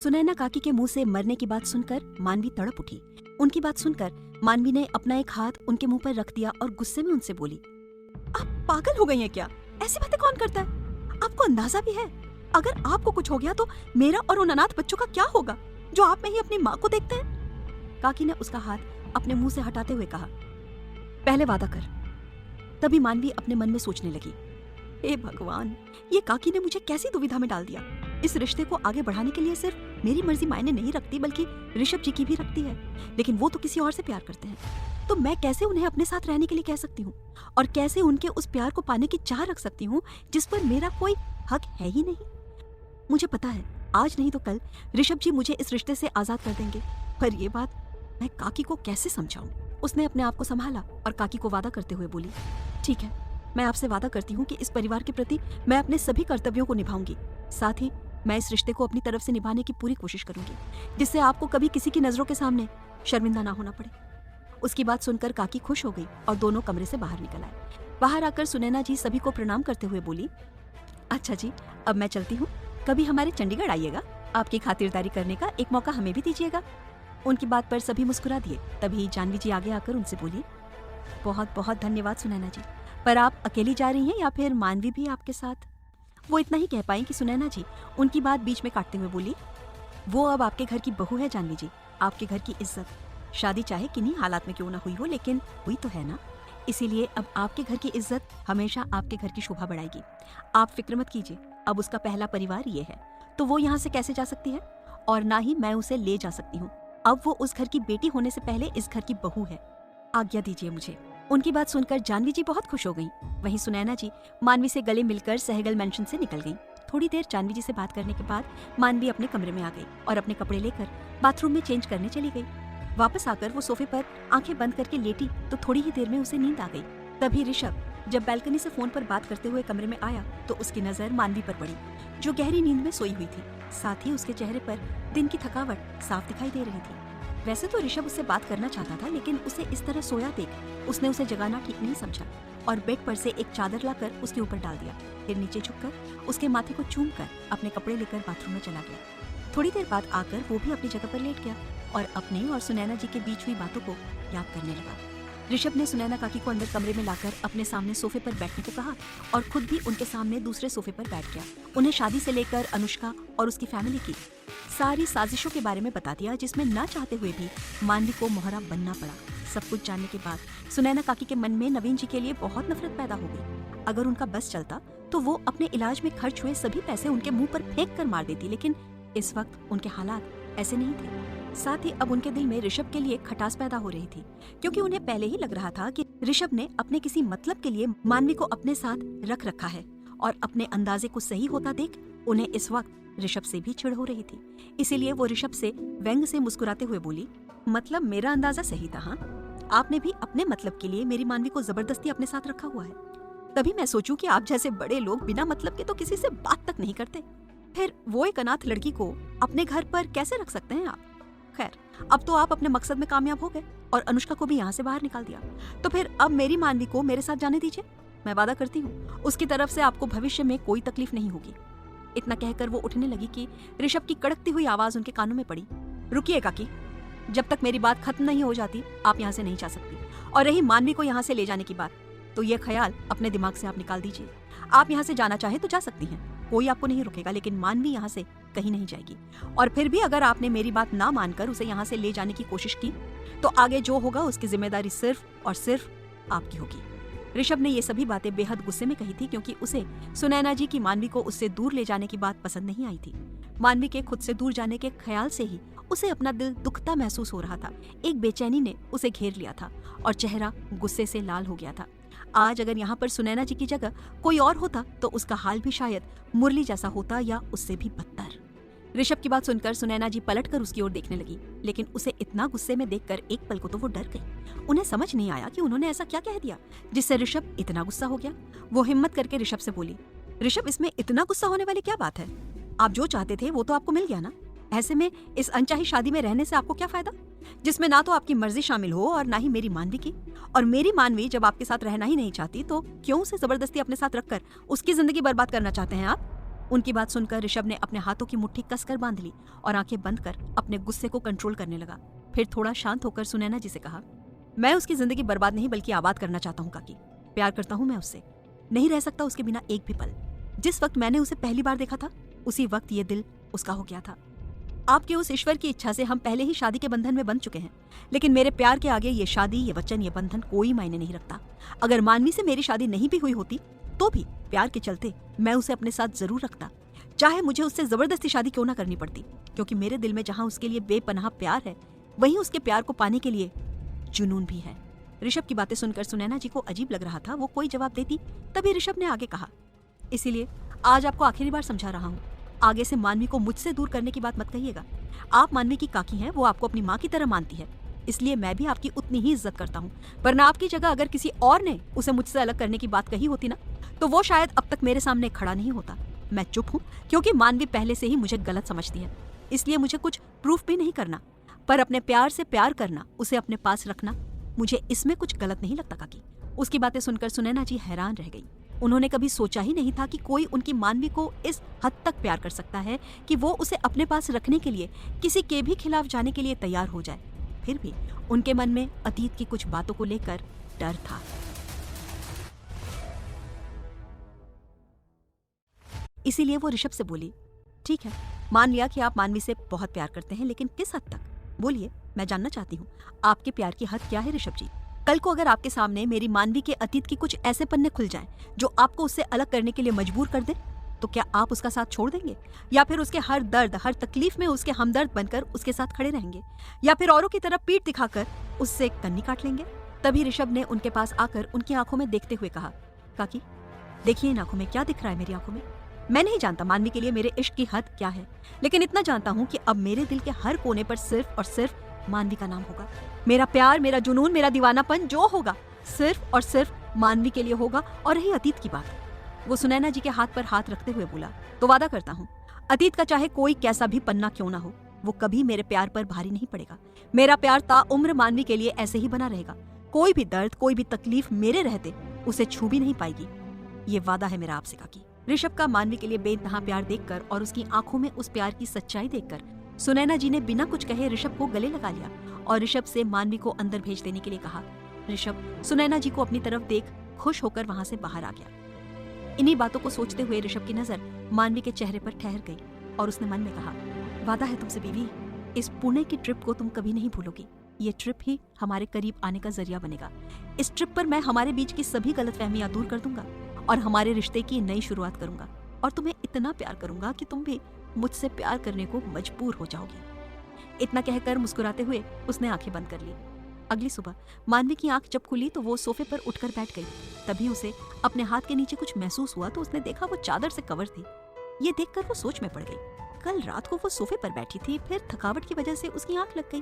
सुनैना काकी के मुंह से मरने की बात सुनकर मानवी तड़प उठी। उनकी बात सुनकर मानवी ने अपना एक हाथ उनके मुंह पर रख दिया और गुस्से में उनसे बोली, आप पागल हो गई हैं क्या? ऐसी बातें कौन करता है? आपको अंदाजा भी है अगर आपको कुछ हो गया तो मेरा और उन अनाथ बच्चों का क्या होगा जो आप में ही अपनी माँ को देखते हैं? काकी ने उसका हाथ अपने मुंह से हटाते हुए कहा, पहले वादा कर। तभी मानवी अपने मन में सोचने लगी, हे भगवान, ये काकी ने मुझे कैसी दुविधा में डाल दिया। इस रिश्ते को आगे बढ़ाने के लिए सिर्फ मेरी मर्जी मायने नहीं रखती बल्कि ऋषभ जी की भी रखती है, लेकिन वो तो किसी और से प्यार करते हैं। तो मैं कैसे उन्हें अपने साथ रहने के लिए कह सकती हूँ और कैसे उनके उस प्यार को पाने की चाह रख सकती हूँ जिस पर मेरा कोई हक है ही नहीं। मुझे पता है आज नहीं तो कल ऋषभ जी मुझे इस रिश्ते से आजाद कर देंगे, पर ये बात मैं काकी को कैसे समझाऊं? उसने अपने आप को संभाला और काकी को वादा करते हुए बोली, ठीक है, मैं आपसे वादा करती हूँ कि इस परिवार के प्रति मैं अपने सभी कर्तव्यों को निभाऊंगी। साथ ही मैं इस रिश्ते को अपनी तरफ से निभाने की पूरी कोशिश करूंगी जिससे आपको कभी किसी की नजरों के सामने शर्मिंदा ना होना पड़े। उसकी बात सुनकर काकी खुश हो गई और दोनों कमरे से बाहर निकल आए। बाहर आकर सुनैना जी सभी को प्रणाम करते हुए बोली, अच्छा जी, अब मैं चलती हूँ। कभी हमारे चंडीगढ़ आइएगा, आपकी खातिरदारी करने का एक मौका हमें भी दीजिएगा। उनकी बात पर सभी मुस्कुरा दिए। तभी जानवी जी आगे आकर उनसे बोली, बहुत बहुत धन्यवाद सुनैना जी, पर आप अकेली जा रही हैं या फिर मानवी भी आपके साथ? वो इतना ही कह पाई कि सुनैना जी उनकी बात बीच में काटते हुए बोली, वो अब आपके घर की बहू है जानवी जी, आपके घर की इज्जत। शादी चाहे किन्हीं हालात में क्यों ना हुई हो, लेकिन हुई तो है ना। इसीलिए अब आपके घर की इज्जत हमेशा आपके घर की शोभा बढ़ाएगी। आप फिक्र मत कीजिए, अब उसका पहला परिवार ये है, तो वो यहाँ से कैसे जा सकती है? और ना ही मैं उसे ले जा सकती हूँ। अब वो उस घर की बेटी होने से पहले इस घर की बहू है। आज्ञा दीजिए मुझे। उनकी बात सुनकर जानवी जी बहुत खुश हो गईं। वहीं सुनैना जी मानवी से गले मिलकर सहगल मेंशन से निकल गईं। थोड़ी देर जानवी जी से बात करने के बाद मानवी अपने कमरे में आ गई और अपने कपड़े लेकर बाथरूम में चेंज करने चली गई। वापस आकर वो सोफे पर आंखें बंद करके लेटी तो थोड़ी ही देर में उसे नींद आ गई। तभी ऋषभ जब बैल्कनी से फोन पर बात करते हुए कमरे में आया तो उसकी नजर मानवी पर पड़ी, जो गहरी नींद में सोई हुई थी। साथ ही उसके चेहरे पर दिन की थकावट साफ दिखाई दे रही थी। वैसे तो ऋषभ उससे बात करना चाहता था, लेकिन उसे इस तरह सोया देख उसने उसे जगाना ठीक नहीं समझा और बेड पर से एक चादर लाकर उसके ऊपर डाल दिया। फिर नीचे झुककर उसके माथे को चूमकर अपने कपड़े लेकर बाथरूम में चला गया। थोड़ी देर बाद आकर वो भी अपनी जगह पर लेट गया और अपने और सुनैना जी के बीच हुई बातों को याद करने लगा। ऋषभ ने सुनैना काकी को अंदर कमरे में लाकर अपने सामने सोफे पर बैठने को कहा और खुद भी उनके सामने दूसरे सोफे पर बैठ गया। उन्हें शादी से लेकर अनुष्का और उसकी फैमिली की सारी साजिशों के बारे में बता दिया, जिसमें ना चाहते हुए भी मानवी को मोहरा बनना पड़ा। सब कुछ जानने के बाद सुनैना काकी के मन में नवीन जी के लिए बहुत नफरत पैदा हो गई। अगर उनका बस चलता तो वो अपने इलाज में खर्च हुए सभी पैसे उनके मुंह पर फेंक कर मार देती, लेकिन इस वक्त उनके हालात ऐसे नहीं थे। साथ ही अब उनके दिल में ऋषभ के लिए खटास पैदा हो रही थी, क्योंकि उन्हें पहले ही लग रहा था कि ऋषभ ने अपने किसी मतलब के लिए मानवी को अपने साथ रख रखा है और अपने अंदाजे को सही होता देख उन्हें इस वक्त ऋषभ से भी चिढ़ हो रही थी। इसीलिए वो ऋषभ से व्यंग से मुस्कुराते हुए बोली, मतलब मेरा अंदाजा सही था? हाँ, आपने भी अपने मतलब के लिए मेरी मानवी को जबरदस्ती अपने साथ रखा हुआ है। तभी मैं सोचूं कि आप जैसे बड़े लोग बिना मतलब के तो किसी से बात तक नहीं करते, फिर वो एक अनाथ लड़की को अपने घर पर कैसे रख सकते हैं आप? खैर, अब तो आप अपने मकसद में कामयाब हो गए और अनुष्का को भी यहाँ से बाहर निकाल दिया, तो फिर अब मेरी मानवी को मेरे साथ जाने दीजिए। मैं वादा करती हूँ उसकी तरफ से आपको भविष्य में कोई तकलीफ नहीं होगी। इतना कहकर वो उठने लगी कि ऋषभ की कड़कती हुई आवाज उनके कानों में पड़ी, रुकिए काकी, जब तक मेरी बात खत्म नहीं हो जाती आप यहाँ से नहीं जा सकती। और रही मानवी को यहाँ से ले जाने की बात, तो ये ख्याल अपने दिमाग से आप निकाल दीजिए। आप यहाँ से जाना चाहे तो जा सकती हैं, कोई आपको नहीं रोकेगा, लेकिन मानवी यहाँ से कहीं नहीं जाएगी। और फिर भी अगर आपने मेरी बात ना मानकर उसे यहाँ से ले जाने की कोशिश की तो आगे जो होगा उसकी जिम्मेदारी सिर्फ और सिर्फ आपकी होगी। ऋषभ ने ये सभी बातें बेहद गुस्से में कही थी, क्योंकि उसे सुनैना जी की मानवी को उससे दूर ले जाने की बात पसंद नहीं आई थी। मानवी के खुद से दूर जाने के ख्याल से ही उसे अपना दिल दुखता महसूस हो रहा था। एक बेचैनी ने उसे घेर लिया था और चेहरा गुस्से से लाल हो गया था। आज अगर यहाँ पर सुनैना जी की जगह कोई और होता तो उसका हाल भी शायद मुरली जैसा होता या उससे भी बदतर। ऋषभ की बात सुनकर सुनैना जी पलटकर उसकी ओर देखने लगी, लेकिन उसे इतना गुस्से में देखकर एक पल को तो वो डर गई। उन्हें समझ नहीं आया कि उन्होंने ऐसा क्या कह दिया जिससे ऋषभ इतना गुस्सा हो गया। वो हिम्मत करके ऋषभ से बोली, ऋषभ, इसमें इतना गुस्सा होने वाली क्या बात है? आप जो चाहते थे वो तो आपको मिल गया ना। ऐसे में इस अनचाही शादी में रहने से आपको क्या फायदा, जिसमें ना तो आपकी मर्जी शामिल हो और ना ही मेरी मानवी की। और मेरी मानवी जब आपके साथ रहना ही नहीं चाहती तो क्यों उसे जबरदस्ती अपने साथ रखकर उसकी जिंदगी बर्बाद करना चाहते हैं आप? उनकी बात सुनकर ऋषभ ने अपने हाथों की मुट्ठी कसकर बांध ली और आंखें बंद कर अपने गुस्से को कंट्रोल करने लगा। फिर थोड़ा शांत होकर सुनैना जी से कहा, मैं उसकी जिंदगी बर्बाद नहीं बल्कि आबाद करना चाहता हूँ काकी। प्यार करता हूँ मैं उससे, नहीं रह सकता उसके बिना एक भी पल। जिस वक्त मैंने उसे पहली बार देखा था उसी वक्त ये दिल उसका हो गया था। आपके उस ईश्वर की इच्छा से हम पहले ही शादी के बंधन में बंध चुके हैं, लेकिन मेरे प्यार के आगे ये शादी, ये वचन, ये बंधन कोई मायने नहीं रखता। अगर मानवी से मेरी शादी नहीं भी हुई होती तो भी प्यार के चलते मैं उसे अपने साथ जरूर रखता, चाहे मुझे उससे जबरदस्ती शादी क्यों ना करनी पड़ती, क्योंकि मेरे दिल में जहां उसके लिए बेपनाह प्यार है वहीं उसके प्यार को पाने के लिए जुनून भी है। ऋषभ की बातें सुनकर सुनैना जी को अजीब लग रहा था। वो कोई जवाब देती तभी ऋषभ ने आगे कहा, इसीलिए आज आपको आखिरी बार समझा रहा हूँ, आगे से मानवी को मुझसे दूर करने की बात मत कहिएगा। आप मानवी की काकी हैं, वो आपको अपनी माँ की तरह मानती है, इसलिए मैं भी आपकी उतनी ही इज्जत करता हूँ। वरना आपकी जगह अगर किसी और ने उसे मुझसे अलग करने की बात कही होती ना, तो वो शायद अब तक मेरे सामने खड़ा नहीं होता। मैं चुप हूँ क्योंकि मानवी पहले से ही मुझे गलत समझती है, इसलिए मुझे कुछ प्रूफ भी नहीं करना, पर अपने प्यार से प्यार करना, उसे अपने पास रखना, मुझे इसमें कुछ गलत नहीं लगता काकी। उसकी बातें सुनकर सुनैना जी हैरान रह गई। उन्होंने कभी सोचा ही नहीं था कि कोई उनकी मानवी को इस हद तक प्यार कर सकता है कि वो उसे अपने पास रखने के लिए किसी के भी खिलाफ जाने के लिए तैयार हो जाए। फिर भी उनके मन में अतीत की कुछ बातों को लेकर डर था। इसीलिए वो ऋषभ से बोली, ठीक है, मान लिया कि आप मानवी से बहुत प्यार करते हैं, लेकिन किस हद तक? बोलिए, मैं जानना चाहती हूँ, आपके प्यार की हद क्या है ऋषभ जी? कल को अगर आपके सामने मेरी मानवी के अतीत की कुछ ऐसे पन्ने खुल जाएं जो आपको उससे अलग करने के लिए मजबूर कर दे, तो क्या आप उसका साथ छोड़ देंगे, या फिर उसके हर दर्द, हर तकलीफ में उसके हमदर्द बनकर उसके साथ खड़े रहेंगे, या फिर औरों की तरह पीठ दिखाकर उससे कन्नी काट लेंगे? तभी ऋषभ ने उनके पास आकर उनकी आंखों में देखते हुए कहा, काकी देखिए, इन आंखों में क्या दिख रहा है? मेरी आंखों में मैं नहीं जानता मानवी के लिए मेरे इश्क की हद क्या है, लेकिन इतना जानता हूँ कि अब मेरे दिल के हर कोने पर सिर्फ और सिर्फ मानवी का नाम होगा। मेरा प्यार, मेरा जुनून, मेरा दीवानापन जो होगा सिर्फ और सिर्फ मानवी के लिए होगा। और रही अतीत की बात, वो सुनैना जी के हाथ पर हाथ रखते हुए बोला, तो वादा करता हूँ, अतीत का चाहे कोई कैसा भी पन्ना क्यों ना हो, वो कभी मेरे प्यार पर भारी नहीं पड़ेगा। मेरा प्यार ताउम्र मानवी के लिए ऐसे ही बना रहेगा। कोई भी दर्द, कोई भी तकलीफ मेरे रहते उसे छू भी नहीं पाएगी। ये वादा है मेरा आपसे काकी। ऋषभ का मानवी के लिए बेइंतहा प्यार देखकर और उसकी आंखों में उस प्यार की सच्चाई देखकर सुनैना जी ने बिना कुछ कहे ऋषभ को गले लगा लिया और ऋषभ से मानवी को अंदर भेज देने के लिए कहा। ऋषभ सुनैना जी को अपनी तरफ देख खुश होकर वहां से बाहर आ गया। इन्हीं बातों को सोचते हुए ऋषभ की नजर मानवी के चेहरे पर ठहर गई और उसने मन में कहा, वादा है तुमसे बीवी, इस पुणे की ट्रिप को तुम कभी नहीं भूलोगी। ये ट्रिप ही हमारे करीब आने का जरिया बनेगा। इस ट्रिप पर मैं हमारे बीच की सभी गलतफहमियां दूर कर दूंगा और हमारे रिश्ते की नई शुरुआत करूंगा और तुम्हें इतना प्यार करूंगा कि तुम भी मुझसे प्यार करने को मजबूर हो जाओगी। इतना कहकर मुस्कुराते हुए उसने आंखें बंद कर ली। अगली सुबह मानवी की आंख जब खुली तो वो सोफे पर उठकर बैठ गई। तभी उसे अपने हाथ के नीचे कुछ महसूस हुआ तो उसने देखा वो चादर से कवर थी। ये देखकर वो सोच में पड़ गई। कल रात को वो सोफे पर बैठी थी, फिर थकावट की वजह से उसकी आंख लग गई,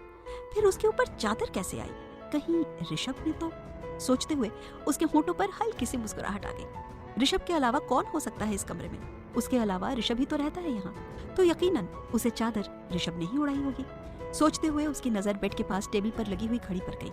फिर उसके ऊपर चादर कैसे आई? कहीं ऋषभ ने तो? सोचते हुए उसके होठों पर हल्की सी मुस्कुराहट आ गई। ऋषभ के अलावा कौन हो सकता है इस कमरे में? उसके अलावा ऋषभ ही तो रहता है यहाँ, तो यकीनन उसे चादर ऋषभ ने ही उड़ाई होगी। सोचते हुए उसकी नजर बेड के पास टेबल पर लगी हुई घड़ी पर गई।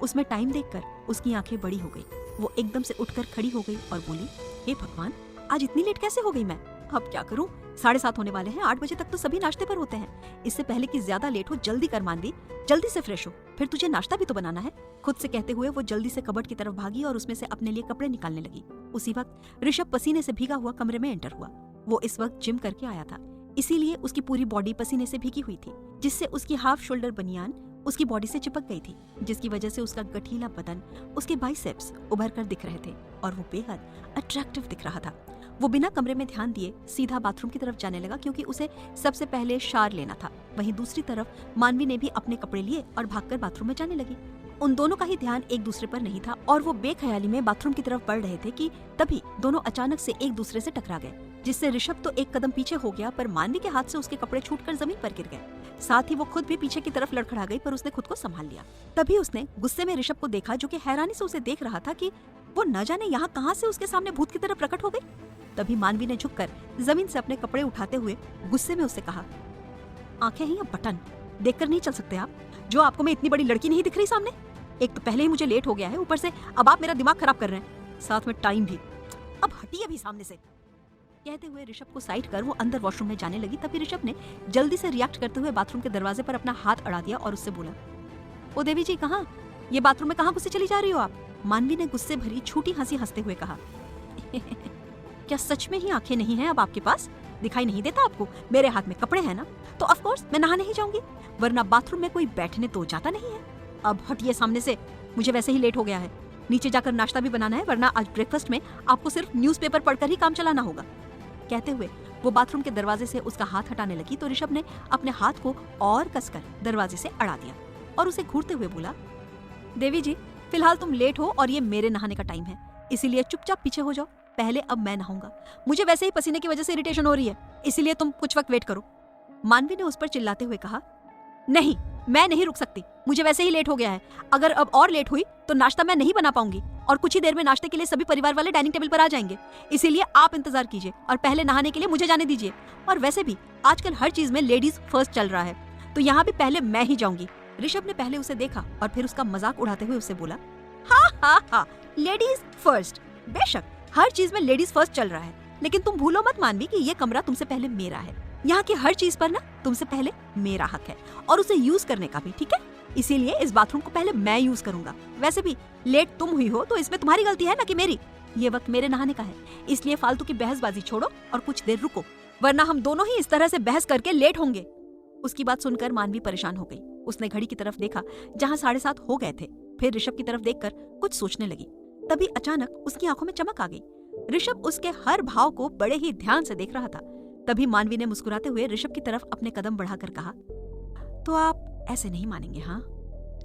उसमें टाइम देखकर उसकी आंखें बड़ी हो गई। वो एकदम से उठकर खड़ी हो गई और बोली, हे भगवान, आज इतनी लेट कैसे हो गई मैं? अब क्या करूं? 7:30 होने वाले हैं। 8 बजे तक तो सभी नाश्ते पर होते हैं। इससे पहले कि ज्यादा लेट हो, जल्दी कर मानवी, जल्दी से फ्रेश हो, फिर तुझे नाश्ता भी तो बनाना है। खुद से कहते हुए वो जल्दी से कबर्ड की तरफ भागी और उसमें से अपने लिए कपड़े निकालने लगी। उसी वक्त ऋषभ पसीने से भीगा हुआ कमरे में एंटर हुआ। वो इस वक्त जिम करके आया था, इसीलिए उसकी पूरी बॉडी पसीने से भीगी हुई थी, जिससे उसकी हाफ शोल्डर बनियान उसकी बॉडी से चिपक गई थी, जिसकी वजह से उसका गठीला बदन, उसके बाइसेप्स उभर कर दिख रहे थे और वो बेहद अट्रैक्टिव दिख रहा था। वो बिना कमरे में ध्यान दिए सीधा बाथरूम की तरफ जाने लगा, क्योंकि उसे सबसे पहले शावर लेना था। वहीं दूसरी तरफ मानवी ने भी अपने कपड़े लिए और भागकर बाथरूम में जाने लगी। उन दोनों का ही ध्यान एक दूसरे पर नहीं था और वो बेख्याली में बाथरूम की तरफ बढ़ रहे थे कि तभी दोनों अचानक से एक दूसरे से टकरा गए, जिससे ऋषभ तो एक कदम पीछे हो गया, पर मानवी के हाथ से उसके कपड़े छूटकर जमीन पर गिर गए। साथ ही वो खुद भी पीछे की तरफ लड़खड़ा गई, पर उसने खुद को संभाल लिया। तभी उसने गुस्से में ऋषभ को देखा, जो कि हैरानी से उसे देख रहा था कि वो न जाने यहाँ कहाँ से उसके सामने भूत की तरह प्रकट हो गई। तभी मानवी ने झुककर जमीन से अपने कपड़े उठाते हुए गुस्से में उससे कहा, आंखें हैं या बटन? देखकर नहीं चल सकते आप? जो आपको मैं इतनी बड़ी लड़की नहीं दिख रही सामने? एक तो पहले ही मुझे लेट हो गया है, ऊपर से अब आप मेरा दिमाग खराब कर रहे हैं, साथ में टाइम भी। अब हटिए अभी सामने से। कहते हुए ऋषभ को साइड कर वो अंदर वॉशरूम में जाने लगी। तभी ऋषभ ने जल्दी से रिएक्ट करते हुए बाथरूम के दरवाजे पर अपना हाथ अड़ा दिया और उससे बोला, ओ देवी जी, कहाँ? ये बाथरूम में कहाँ घुसे चली जा रही हो आप? मानवी ने गुस्से भरी छूटी हंसी हंसते हुए कहा, क्या सच में ही आंखें नहीं हैं अब आपके पास? दिखाई नहीं देता आपको? मेरे हाथ में कपड़े हैं ना, तो ऑफ कोर्स मैं नहाने ही जाऊंगी, वरना बाथरूम में कोई बैठने तो जाता नहीं है। अब हटिए सामने से, मुझे वैसे ही लेट हो गया है। नीचे जाकर नाश्ता भी बनाना है, वरना आज ब्रेकफास्ट में आपको सिर्फ न्यूज़पेपर पढ़कर ही काम चलाना होगा। कहते हुए वो बाथरूम के दरवाजे से उसका हाथ हटाने लगी तो ऋषभ ने अपने हाथ को और कसकर दरवाजे से अड़ा दिया और उसे घूरते हुए बोला, देवी जी, फिलहाल तुम लेट हो और ये मेरे नहाने का टाइम है, इसीलिए चुपचाप पीछे हो जाओ। पहले अब मैं नहाऊंगा, मुझे वैसे ही पसीने की वजह से इरिटेशन हो रही है, इसीलिए तुम कुछ वक्त वेट करो। मानवी ने उस पर चिल्लाते हुए कहा, नहीं, मैं नहीं रुक सकती, मुझे वैसे ही लेट हो गया है। अगर अब और लेट हुई तो नाश्ता मैं नहीं बना पाऊंगी और कुछ ही देर में नाश्ते के लिए सभी परिवार वाले डाइनिंग टेबल पर आ जाएंगे, इसीलिए आप इंतजार कीजिए और पहले नहाने के लिए मुझे जाने दीजिए। और वैसे भी आजकल हर चीज में लेडीज फर्स्ट चल रहा है, तो यहाँ भी पहले मैं ही जाऊंगी। ऋषभ ने पहले उसे देखा और फिर उसका मजाक उड़ाते हुए उससे बोला, हाँ, लेडीज फर्स्ट, बेशक हर चीज में लेडीज फर्स्ट चल रहा है, लेकिन तुम भूलो मत मानवी कि ये कमरा तुमसे पहले मेरा है। यहाँ की हर चीज पर ना तुमसे पहले मेरा हक है और उसे यूज करने का भी, ठीक है? इसीलिए इस बाथरूम को पहले मैं यूज करूंगा। वैसे भी लेट तुम हुई हो तो इसमें तुम्हारी गलती है ना कि मेरी। ये वक्त मेरे नहाने का है, इसलिए फालतू की बहसबाजी छोड़ो और कुछ देर रुको, वरना हम दोनों ही इस तरह से बहस करके लेट होंगे। उसकी बात सुनकर मानवी परेशान हो गई। उसने घड़ी की तरफ देखा जहाँ 7:30 हो गए थे, फिर ऋषभ की तरफ देखकर कुछ सोचने लगी। तभी अचानक उसकी आंखों में चमक आ गई। ऋषभ उसके हर भाव को बड़े ही ध्यान से देख रहा था। तभी मानवी ने मुस्कुराते हुए ऋषभ की तरफ अपने कदम बढ़ाकर कहा, तो आप ऐसे नहीं मानेंगे, हाँ?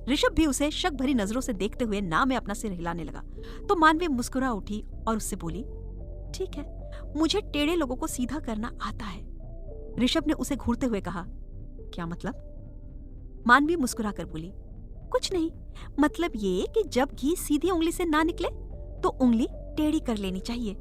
ऋषभ भी उसे शक भरी नजरों से देखते हुए ना में अपना सिर हिलाने लगा। तो मानवी मुस्कुरा उठी और उससे बोली, ठीक है, मुझे टेढ़े लोगों को सीधा करना आता है। ऋषभ ने उसे घूरते हुए कहा, क्या मतलब? मानवी मुस्कुराकर बोली, कुछ नहीं, मतलब ये कि जब घी सीधी उंगली से ना निकले तो उंगली टेढ़ी कर लेनी चाहिए।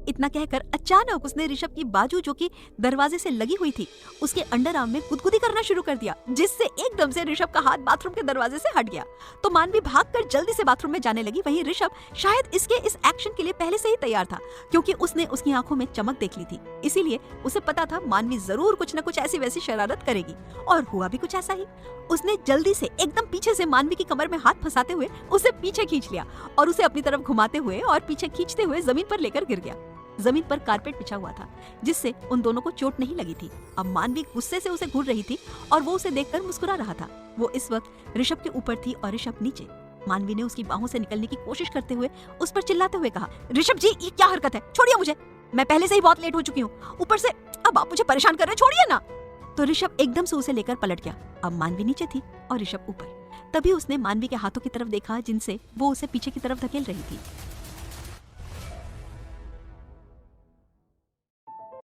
इतना कहकर अचानक उसने ऋषभ की बाजू, जो कि दरवाजे से लगी हुई थी, उसके अंडरआर्म में गुदगुदी करना शुरू कर दिया, जिससे एकदम से ऋषभ का हाथ बाथरूम के दरवाजे से हट गया। तो मानवी भागकर जल्दी से बाथरूम में जाने लगी। वहीं ऋषभ शायद इसके इस एक्शन के लिए पहले से ही तैयार था, क्योंकि उसने उसकी आंखों में चमक देख ली थी, इसीलिए उसे पता था मानवी जरूर कुछ न कुछ ऐसी वैसी शरारत करेगी। और हुआ भी कुछ ऐसा ही। उसने जल्दी से एकदम पीछे से मानवी की कमर में हाथ फंसाते हुए उसे पीछे खींच लिया और उसे अपनी तरफ घुमाते हुए और पीछे खींचते हुए जमीन पर लेकर गिर गया। जमीन पर कारपेट बिछा हुआ था, जिससे उन दोनों को चोट नहीं लगी थी। अब मानवी गुस्से से उसे घूर रही थी और वो उसे देखकर मुस्कुरा रहा था। वो इस वक्त ऋषभ के ऊपर थी और ऋषभ नीचे। मानवी ने उसकी बाहों से निकलने की कोशिश करते हुए उस पर चिल्लाते हुए कहा, ऋषभ जी, ये क्या हरकत है? छोड़िए मुझे, मैं पहले से ही बहुत लेट हो चुकी हूँ, ऊपर से अब आप मुझे परेशान कर रहे हैं, छोड़िए ना। तो ऋषभ एकदम से उसे लेकर पलट गया। अब मानवी नीचे थी और ऋषभ ऊपर। तभी उसने मानवी के हाथों की तरफ देखा, जिनसे वो उसे पीछे की तरफ धकेल रही थी।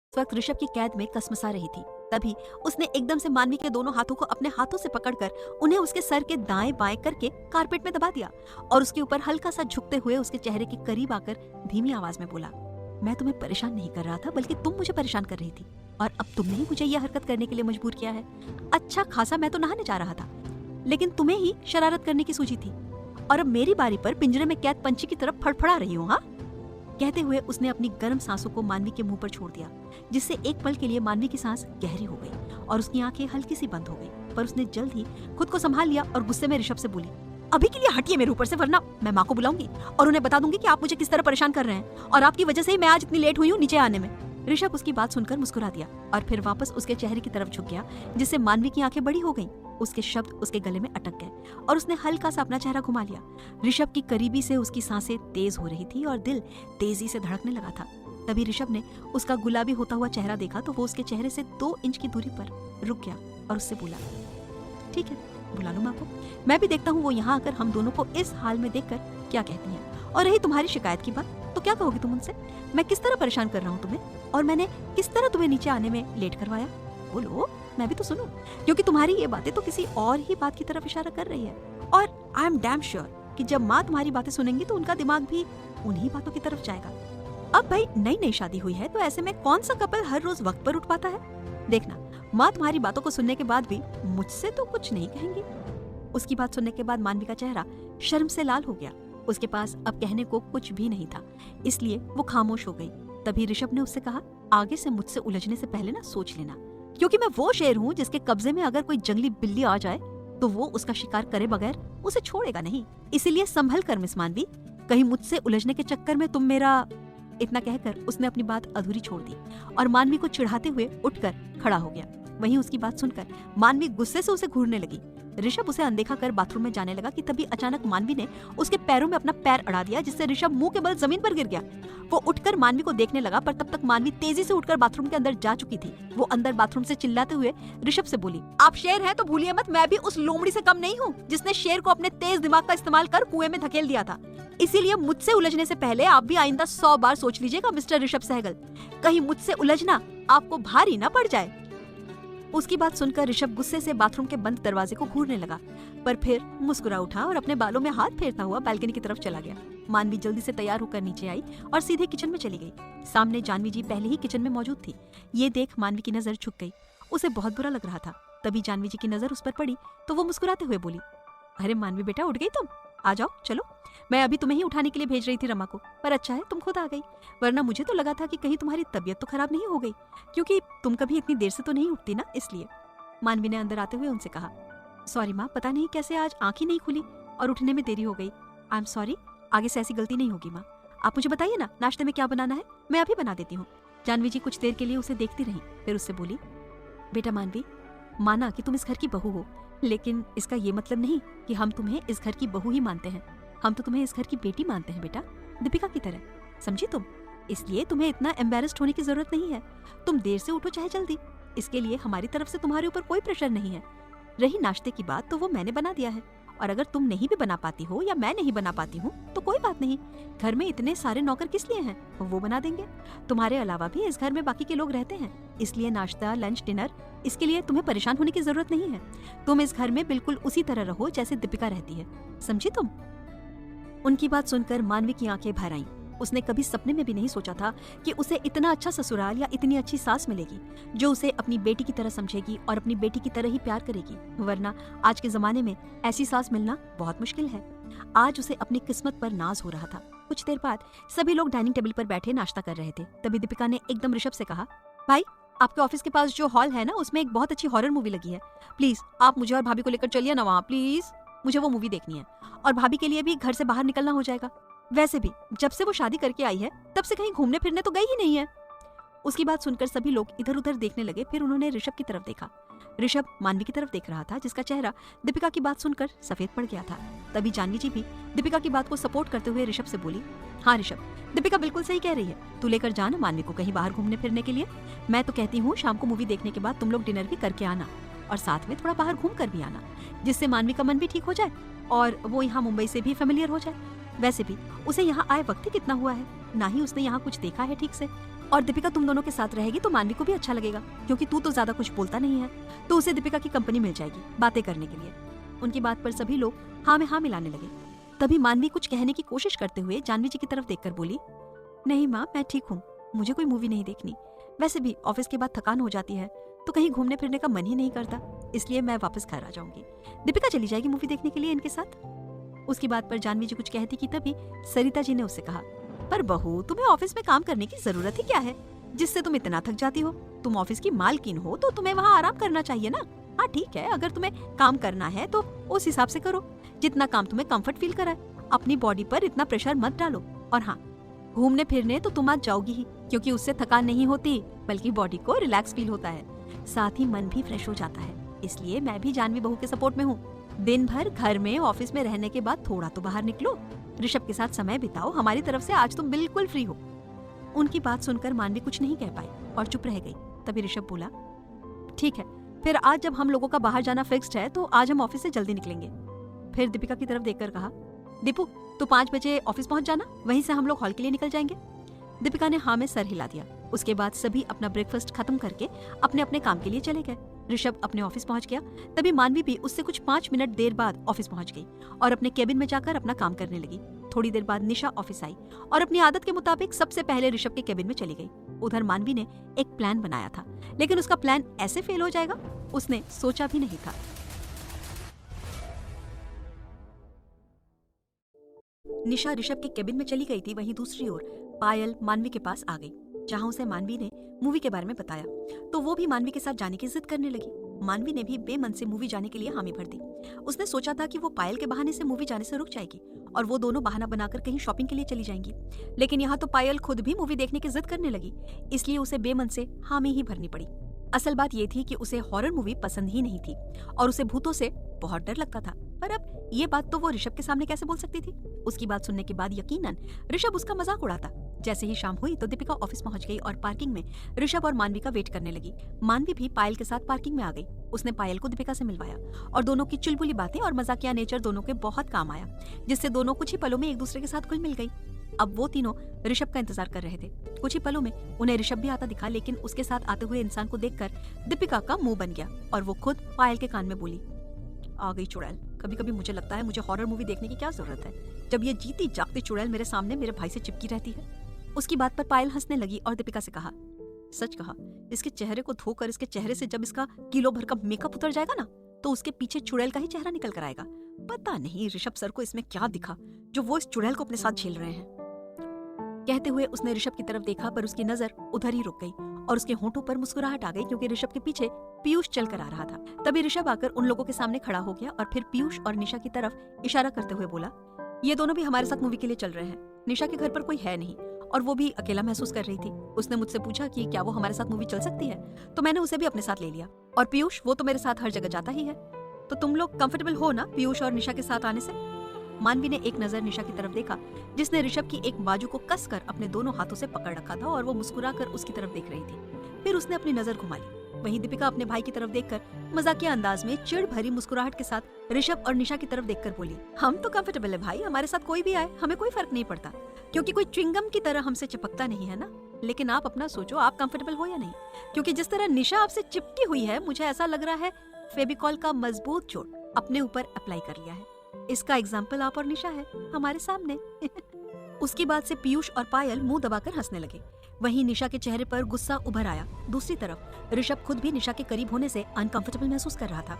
इस वक्त ऋषभ की कैद में कसमसा रही थी। तभी उसने एकदम से मानवी के दोनों हाथों को अपने हाथों से पकड़कर उन्हें उसके सर के दाएं बाएं करके कारपेट में दबा दिया और उसके ऊपर हल्का सा झुकते हुए उसके चेहरे के करीब आकर धीमी आवाज में बोला, मैं तुम्हें परेशान नहीं कर रहा था, बल्कि तुम मुझे परेशान कर रही थी और अब तुमने ही मुझे यह हरकत करने के लिए मजबूर किया है। अच्छा खासा मैं तो नहाने जा रहा था, लेकिन तुम्हें ही शरारत करने की सूझी थी और अब मेरी बारी पर पिंजरे में कैद पंछी की तरफ फड़फड़ा रही हूँ, हाँ? कहते हुए उसने अपनी गर्म सांसों को मानवी के मुंह पर छोड़ दिया, जिससे एक पल के लिए मानवी की सांस गहरी हो गई और उसकी आंखें हल्की सी बंद हो गई। पर उसने जल्द ही खुद को संभाल लिया और गुस्से में ऋषभ से बोली, अभी के लिए हटिए मेरे ऊपर से, वरना मैं माँ को बुलाऊंगी और उन्हें बता दूंगी कि आप मुझे किस तरह परेशान कर रहे हैं और आपकी वजह से ही मैं आज इतनी लेट हुई हूँ नीचे आने में। ऋषभ उसकी बात सुनकर मुस्कुरा दिया और फिर वापस उसके चेहरे की तरफ झुक गया, जिससे मानवी की आंखें बड़ी हो गईं। उसके शब्द उसके गले में अटक गए और उसने हल्का सा अपना चेहरा घुमा लिया। ऋषभ की करीबी से उसकी सांसें तेज हो रही थी और दिल तेजी से धड़कने लगा था। तभी ऋषभ ने उसका गुलाबी होता हुआ चेहरा देखा तो वो उसके चेहरे से 2 इंच की दूरी पर रुक गया और उससे बोला, ठीक है, बुला लो माँ को, मैं भी देखता हूँ वो यहाँ आकर हम दोनों को इस हाल में देखकर क्या कहती हैं। और रही तुम्हारी शिकायत की बात, तो क्या कहोगी तुम उनसे? मैं किस तरह परेशान कर रहा हूँ तुम्हें और मैंने किस तरह तुम्हें नीचे आने में लेट करवाया? बोलो, मैं भी तो सुनूं, क्योंकि तुम्हारी ये बातें तो किसी और ही बात की तरफ इशारा कर रही है। और आई एम डैम श्योर कि जब माँ तुम्हारी बातें सुनेंगी तो उनका दिमाग भी उन्हीं बातों की तरफ जाएगा। अब भाई नई नई शादी हुई है, तो ऐसे में कौन सा कपल हर रोज वक्त पर उठ पाता है? देखना, माँ तुम्हारी बातों को सुनने के बाद भी मुझसे तो कुछ नहीं कहेंगी। उसकी बात सुनने के बाद मानवी का चेहरा शर्म से लाल हो गया। उसके पास अब कहने को कुछ भी नहीं था, इसलिए वो खामोश हो गई। तभी ऋषभ ने उससे कहा, आगे से मुझसे उलझने से पहले ना सोच लेना, क्योंकि मैं वो शेर हूँ जिसके कब्जे में अगर कोई जंगली बिल्ली आ जाए तो वो उसका शिकार करे बगैर उसे छोड़ेगा नहीं। इसीलिए संभल कर मिस मानवी, कहीं मुझसे उलझने के चक्कर में तुम मेरा। इतना कहकर उसने अपनी बात अधूरी छोड़ दी और मानवी को चिढ़ाते हुए उठकर खड़ा हो गया। वहीं उसकी बात सुनकर मानवी गुस्से से उसे घूरने लगी। ऋषभ उसे अनदेखा कर बाथरूम में जाने लगा कि तभी अचानक मानवी ने उसके पैरों में अपना पैर अड़ा दिया, जिससे ऋषभ मुंह के बल जमीन पर गिर गया। वो उठकर मानवी को देखने लगा, पर तब तक मानवी तेजी से उठकर बाथरूम के अंदर जा चुकी थी। वो अंदर बाथरूम से चिल्लाते हुए ऋषभ से बोली, आप शेर हैं तो भूलिए मत, मैं भी उस लोमड़ी से कम नहीं हूँ जिसने शेर को अपने तेज दिमाग का इस्तेमाल कर कुएं में धकेल दिया था। इसीलिए मुझसे उलझने से पहले आप भी आइंदा 100 बार सोच लीजिएगा मिस्टर ऋषभ सहगल, कहीं मुझसे उलझना आपको भारी ना पड़ जाए। उसकी बात सुनकर ऋषभ गुस्से से बाथरूम के बंद दरवाजे को घूरने लगा, पर फिर मुस्कुरा उठा और अपने बालों में हाथ फेरता हुआ बालकनी की तरफ चला गया। मानवी जल्दी से तैयार होकर नीचे आई और सीधे किचन में चली गई। सामने जानवी जी पहले ही किचन में मौजूद थी। ये देख मानवी की नजर झुक गई। उसे बहुत बुरा लग रहा था। तभी जानवी जी की नजर उस पर पड़ी तो वो मुस्कुराते हुए बोली, अरे मानवी बेटा, उठ गई तुम? आ जाओ, चलो। मैं अभी तुम्हें ही उठाने के लिए भेज रही थी रमा को, पर अच्छा है तुम खुद आ गई, वरना मुझे तो लगा था कि कहीं तुम्हारी तबीयत तो खराब नहीं हो गई, क्योंकि तुम कभी इतनी देर से तो नहीं उठती ना, इसलिए। मानवी ने अंदर आते हुए उनसे कहा, सॉरी माँ, पता नहीं कैसे आज आंख ही नहीं खुली और उठने में देरी हो गई। आई एम सॉरी, आगे से ऐसी गलती नहीं होगी माँ। आप मुझे बताइए ना नाश्ते में क्या बनाना है, मैं अभी बना देती हूँ। जानवी जी कुछ देर के लिए उसे देखती रही, फिर उससे बोली, बेटा मानवी, माना कि तुम इस घर की बहू हो, लेकिन इसका ये मतलब नहीं कि हम तुम्हें इस घर की बहू ही मानते हैं। हम तो तुम्हें इस घर की बेटी मानते हैं बेटा, दीपिका की तरह, समझी तुम? इसलिए तुम्हें इतना एम्बैरेस्ड होने की जरूरत नहीं है। तुम देर से उठो चाहे जल्दी, इसके लिए हमारी तरफ से तुम्हारे ऊपर कोई प्रेशर नहीं है। रही नाश्ते की बात, तो वो मैंने बना दिया है, और अगर तुम नहीं भी बना पाती हो या मैं नहीं बना पाती हूँ तो कोई बात नहीं। घर में इतने सारे नौकर किस लिए हैं, वो बना देंगे। तुम्हारे अलावा भी इस घर में बाकी के लोग रहते हैं, इसलिए नाश्ता, लंच, डिनर, इसके लिए तुम्हें परेशान होने की जरूरत नहीं है। तुम इस घर में बिल्कुल उसी तरह रहो जैसे दीपिका रहती है, समझी तुम? उनकी बात सुनकर मानवी की आंखें भर आईं। उसने कभी सपने में भी नहीं सोचा था कि उसे इतना अच्छा ससुराल या इतनी अच्छी सास मिलेगी जो उसे अपनी बेटी की तरह समझेगी और अपनी बेटी की तरह ही प्यार करेगी, वरना आज के जमाने में ऐसी सास मिलना बहुत मुश्किल है। आज उसे अपनी किस्मत पर नाज हो रहा था। कुछ देर बाद सभी लोग डाइनिंग टेबल पर बैठे नाश्ता कर रहे थे। तभी दीपिका ने एकदम ऋषभ से कहा, भाई, आपके ऑफिस के पास जो हॉल है ना, उसमें एक बहुत अच्छी हॉरर मूवी लगी है, प्लीज आप मुझे और भाभी को लेकर चलिए ना वहाँ, प्लीज, मुझे वो मूवी देखनी है, और भाभी के लिए भी घर से बाहर निकलना हो जाएगा। वैसे भी जब से वो शादी करके आई है तब से कहीं घूमने फिरने तो गई ही नहीं है। उसकी बात सुनकर सभी लोग इधर उधर देखने लगे। फिर उन्होंने ऋषभ की तरफ देखा। ऋषभ मानवी की तरफ देख रहा था, जिसका चेहरा दीपिका की बात सुनकर सफेद पड़ गया था। तभी जानवी जी भी दीपिका की बात को सपोर्ट करते हुए ऋषभ से बोली, हाँ ऋषभ, दीपिका बिल्कुल सही कह रही है, तू लेकर जाना मानवी को कहीं बाहर घूमने फिरने के लिए। मैं तो कहती हूँ शाम को मूवी देखने के बाद तुम लोग डिनर भी करके आना और साथ में थोड़ा बाहर घूम कर भी आना, जिससे मानवी का मन भी ठीक हो जाए और वो यहाँ मुंबई से भी फेमिलियर हो जाए। वैसे भी उसे यहाँ आए वक्त ही कितना हुआ है, ना ही उसने यहाँ कुछ देखा है ठीक से। और दीपिका तुम दोनों के साथ रहेगी तो मानवी को भी अच्छा लगेगा, क्योंकि तू तो ज्यादा कुछ बोलता नहीं है, तो उसे दीपिका की कंपनी मिल जाएगी बातें करने के लिए। उनकी बात पर सभी लोग हाँ में हाँ मिलाने लगे। तभी मानवी कुछ कहने की कोशिश करते हुए जानवी जी की तरफ देखकर बोली, नहीं माँ, मैं ठीक हूँ, मुझे कोई मूवी नहीं देखनी। वैसे भी ऑफिस के बाद थकान हो जाती है तो कहीं घूमने फिरने का मन ही नहीं करता, इसलिए मैं वापस घर आ जाऊंगी। दीपिका चली जाएगी मूवी देखने के लिए इनके साथ। उसकी बात पर जानवी जी कुछ कहती कि तभी सरिता जी ने उससे कहा, पर बहू, तुम्हें ऑफिस में काम करने की जरूरत ही क्या है जिससे तुम इतना थक जाती हो? तुम ऑफिस की मालकिन हो तो तुम्हें वहाँ आराम करना चाहिए ना। हाँ ठीक है, अगर तुम्हें काम करना है तो उस हिसाब से करो, जितना काम तुम्हें कंफर्ट फील कराए। अपनी बॉडी पर इतना प्रेशर मत डालो। और हाँ, घूमने फिरने तो तुम आज जाओगी ही, क्योंकि उससे थकान नहीं होती बल्कि बॉडी को रिलैक्स फील होता है, साथ ही मन भी फ्रेश हो जाता है। इसलिए मैं भी जानवी बहू के सपोर्ट में हूँ। दिन भर घर में ऑफिस में रहने के बाद थोड़ा तो बाहर निकलो, ऋषभ के साथ समय बिताओ। हमारी तरफ से आज तुम बिल्कुल फ्री हो। उनकी बात सुनकर मानवी कुछ नहीं कह पाई और चुप रह गई। तभी ऋषभ बोला, ठीक है, फिर आज जब हम लोगों का बाहर जाना फिक्स्ड है तो आज हम ऑफिस से जल्दी निकलेंगे। फिर दीपिका की तरफ देखकर कहा, दीपू, तो 5 बजे ऑफिस पहुंच जाना, वहीं से हम लोग हॉल के लिए निकल जाएंगे। दीपिका ने हाँ में सर हिला दिया। उसके बाद सभी अपना ब्रेकफास्ट खत्म करके अपने अपने काम के लिए चले गए। ऋषभ अपने ऑफिस पहुंच गया। तभी मानवी भी उससे कुछ 5 मिनट देर बाद ऑफिस पहुंच गई और अपने केबिन में जाकर अपना काम करने लगी। थोड़ी देर बाद निशा ऑफिस आई और अपनी आदत के मुताबिक सबसे पहले ऋषभ के केबिन में चली गई। उधर मानवी ने एक प्लान बनाया था, लेकिन उसका प्लान ऐसे फेल हो जाएगा उसने सोचा भी नहीं था। निशा ऋषभ के केबिन में चली गई थी, वहीं दूसरी ओर पायल मानवी के पास आ गई। जहाँ उसे मानवी ने मूवी के बारे में बताया तो वो भी मानवी के साथ जाने की जिद करने लगी। मानवी ने भी बेमन से मूवी जाने के लिए हामी भर दी। उसने सोचा था कि वो पायल के बहाने से मूवी जाने से रुक जाएगी और वो दोनों बहाना बनाकर कहीं शॉपिंग के लिए चली जाएंगी, लेकिन यहाँ तो पायल खुद भी मूवी देखने की जिद करने लगी, इसलिए उसे बेमन से हामी ही भरनी पड़ी। असल बात ये थी कि उसे हॉरर मूवी पसंद ही नहीं थी और उसे भूतों से बहुत डर लगता था। पर अब ये बात तो वो ऋषभ के सामने कैसे बोल सकती थी? उसकी बात सुनने के बाद यकीनन ऋषभ उसका मजाक उड़ाता। जैसे ही शाम हुई तो दीपिका ऑफिस पहुंच गई और पार्किंग में ऋषभ और मानवी का वेट करने लगी। मानवी भी पायल के साथ पार्किंग में आ गई। उसने पायल को दीपिका से मिलवाया और दोनों की चुलबुली बातें और मजाकिया नेचर दोनों के बहुत काम आया, जिससे दोनों कुछ ही पलों में एक दूसरे के साथ घुल मिल गई। अब वो तीनों ऋषभ का इंतजार कर रहे थे। कुछ ही पलों में उन्हें ऋषभ भी आता दिखा, लेकिन उसके साथ आते हुए इंसान को देखकर दीपिका का मुंह बन गया और वो खुद पायल के कान में बोली, आ गई चुड़ैल। कभी कभी मुझे लगता है मुझे हॉरर मूवी देखने की क्या जरूरत है, जब ये जीती जागती चुड़ैल मेरे सामने मेरे भाई से चिपकी रहती है। उसकी बात पर पायल हंसने लगी और दीपिका से कहा, सच कहा, इसके चेहरे को धोकर इसके चेहरे से जब इसका किलो भर का मेकअप उतर जाएगा ना तो उसके पीछे चुड़ैल का ही चेहरा निकल कर आएगा। पता नहीं ऋषभ सर को इसमें क्या दिखा जो वो इस चुड़ैल को अपने साथ झेल रहे हैं। कहते हुए उसने ऋषभ की तरफ देखा, पर उसकी नजर उधर ही रुक गई और उसके होंठों पर मुस्कुराहट आ गई, क्योंकि ऋषभ के पीछे पीयूष चल कर आ रहा था। तभी ऋषभ आकर उन लोगों के सामने खड़ा हो गया और फिर पीयूष और निशा की तरफ इशारा करते हुए बोला, ये दोनों भी हमारे साथ मूवी के लिए चल रहे हैं। निशा के घर पर कोई है नहीं और वो भी अकेला महसूस कर रही थी। उसने मुझसे पूछा कि क्या वो हमारे साथ मूवी चल सकती है, तो मैंने उसे भी अपने साथ ले लिया। और पीयूष, वो तो मेरे साथ हर जगह जाता ही है, तो तुम लोग कंफर्टेबल हो ना पीयूष और निशा के साथ आने से? मानवी ने एक नजर निशा की तरफ देखा, जिसने ऋषभ की एक बाजू को कसकर अपने दोनों हाथों से पकड़ रखा था और वो मुस्कुराकर उसकी तरफ देख रही थी। फिर उसने अपनी नजर घुमा ली। वहीं दीपिका अपने भाई की तरफ देखकर मजाकिया अंदाज में चिढ़ भरी मुस्कुराहट के साथ ऋषभ और निशा की तरफ देखकर बोली, हम तो कंफर्टेबल है भाई, हमारे साथ कोई भी आए हमें कोई फर्क नहीं पड़ता, क्योंकि कोई च्युइंगम की तरह हमसे चिपकता नहीं है ना। लेकिन आप अपना सोचो, आप कंफर्टेबल हो या नहीं? क्योंकि जिस तरह निशा आपसे चिपकी हुई है, मुझे ऐसा लग रहा है फेविकॉल का मजबूत जोड़ अपने ऊपर अप्लाई कर लिया है। इसका एग्जाम्पल आप और निशा है हमारे सामने। उसकी बात से पीयूष और पायल मुंह दबाकर हंसने लगे। वहीं निशा के चेहरे पर गुस्सा उभर आया। दूसरी तरफ ऋषभ खुद भी निशा के करीब होने से अनकंफर्टेबल महसूस कर रहा था,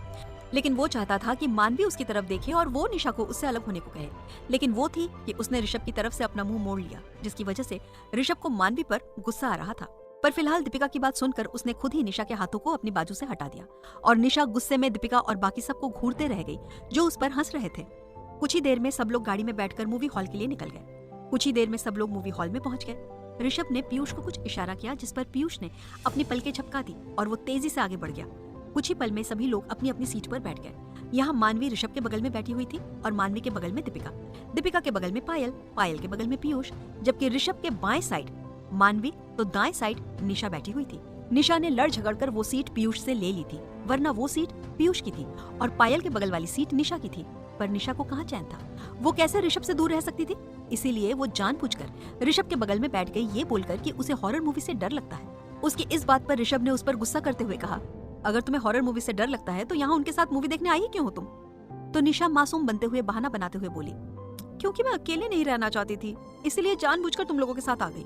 लेकिन वो चाहता था कि मानवी उसकी तरफ देखे और वो निशा को उससे अलग होने को कहे। लेकिन वो थी कि उसने ऋषभ की तरफ से अपना मुंह मोड़ लिया, जिसकी वजह से ऋषभ को मानवी पर गुस्सा आ रहा था। पर फिलहाल दीपिका की बात सुनकर उसने खुद ही निशा के हाथों को अपनी बाजू से हटा दिया और निशा गुस्से में दीपिका और बाकी सबको घूरते रह गई जो उस पर हंस रहे थे। कुछ ही देर में सब लोग गाड़ी में बैठकर मूवी हॉल के लिए निकल गए। कुछ ही देर में सब लोग मूवी हॉल में पहुंच गए। ऋषभ ने पीयूष को कुछ इशारा किया, जिस पर पीयूष ने अपनी पलकें झपका दी और वो तेजी से आगे बढ़ गया। कुछ ही पल में सभी लोग अपनी अपनी सीट पर बैठ गए। यहाँ मानवी ऋषभ के बगल में बैठी हुई थी और मानवी के बगल में दीपिका, दीपिका के बगल में पायल, पायल के बगल में पीयूष, जबकि ऋषभ के बाएं साइड मानवी तो दाएं साइड निशा बैठी हुई थी। निशा ने लड़ झगड़कर वो सीट पीयूष से ले ली थी, वरना वो सीट पीयूष की थी और पायल के बगल वाली सीट निशा की थी। पर निशा को कहाँ चैन था, वो कैसे ऋषभ से दूर रह सकती थी? इसीलिए वो जानबूझकर ऋषभ के बगल में बैठ गई, ये बोलकर कि उसे हॉरर मूवी से डर लगता है। उसकी इस बात पर ऋषभ ने उस पर गुस्सा करते हुए कहा, अगर तुम्हें हॉरर मूवी से डर लगता है तो यहाँ उनके साथ मूवी देखने आई ही क्यों हो तुम? तो निशा मासूम बनते हुए बहाना बनाते हुए बोली, क्योंकि मैं अकेले नहीं रहना चाहती थी, इसलिए जानबूझकर तुम लोगों के साथ आ गई।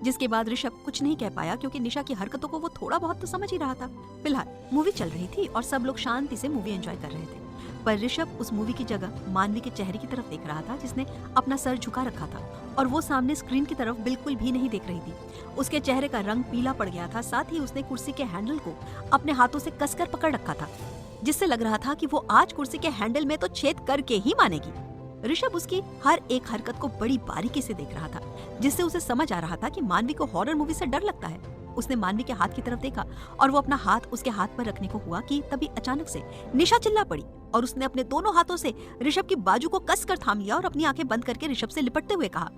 जिसके बाद ऋषभ कुछ नहीं कह पाया, क्योंकि निशा की हरकतों को वो थोड़ा बहुत तो समझ ही रहा था। फिलहाल मूवी चल रही थी और सब लोग शांति से मूवी एंजॉय कर रहे थे, पर ऋषभ उस मूवी की जगह मानवी के चेहरे की तरफ देख रहा था, जिसने अपना सर झुका रखा था और वो सामने स्क्रीन की तरफ बिल्कुल भी नहीं देख रही थी। उसके चेहरे का रंग पीला पड़ गया था, साथ ही उसने कुर्सी के हैंडल को अपने हाथों से कसकर पकड़ रखा था, जिससे लग रहा था कि वो आज कुर्सी के हैंडल में तो छेद करके ही मानेगी। ऋषभ उसकी हर एक हरकत को बड़ी बारीकी से देख रहा था, जिससे उसे समझ आ रहा था कि मानवी को हॉरर मूवी से डर लगता है। उसने मानवी के हाथ की तरफ देखा और वो अपना हाथ उसके हाथ पर रखने को हुआ कि तभी अचानक से निशा चिल्ला पड़ी और उसने अपने दोनों हाथों से ऋषभ की बाजू को कस कर थाम लिया और अपनी आंखें बंद करके ऋषभ से लिपटते हुए कहा,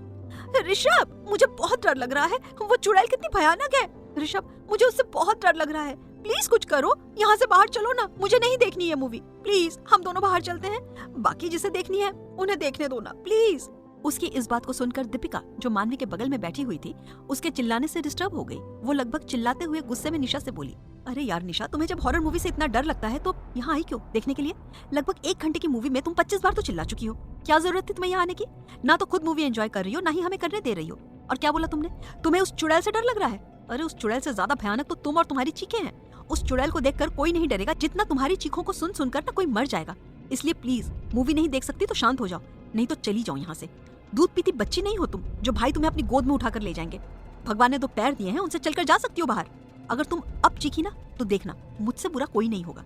ऋषभ मुझे बहुत डर लग रहा है, वो चुड़ैल कितनी भयानक है। ऋषभ मुझे उससे बहुत डर लग रहा है, प्लीज कुछ करो, यहाँ से बाहर चलो ना, मुझे नहीं देखनी है मूवी, प्लीज हम दोनों बाहर चलते हैं, बाकी जिसे देखनी है उन्हें देखने दो ना प्लीज। उसकी इस बात को सुनकर दीपिका, जो मानवी के बगल में बैठी हुई थी, उसके चिल्लाने से डिस्टर्ब हो गई। वो लगभग चिल्लाते हुए गुस्से में निशा से बोली, अरे यार निशा, तुम्हें जब हॉरर मूवी से इतना डर लगता है तो यहाँ आई क्यों देखने के लिए? लगभग 1 घंटे की मूवी में तुम 25 बार तो चिल्ला चुकी हो, क्या जरूरत थी तुम्हें यहाँ आने की? ना तो खुद मूवी एंजॉय कर रही हो, ना ही हमें करने दे रही हो। और क्या बोला तुमने, तुम्हें उस चुड़ैल से डर लग रहा है? अरे उस चुड़ैल से ज्यादा भयानक तो तुम और तुम्हारी चीखें हैं। उस चुड़ैल को देखकर कोई नहीं डरेगा जितना तुम्हारी चीखों को सुन सुनकर ना कोई मर जाएगा। इसलिए प्लीज मूवी नहीं देख सकती तो शांत हो जाओ, नहीं तो चली जाओ यहाँ से। दूध पीती बच्ची नहीं हो तुम जो भाई तुम्हें अपनी गोद में उठाकर ले जाएंगे। भगवान ने 2 पैर दिए हैं, उनसे चलकर जा सकती हो बाहर। अगर तुम अब चीखी ना तो देखना मुझसे बुरा कोई नहीं होगा।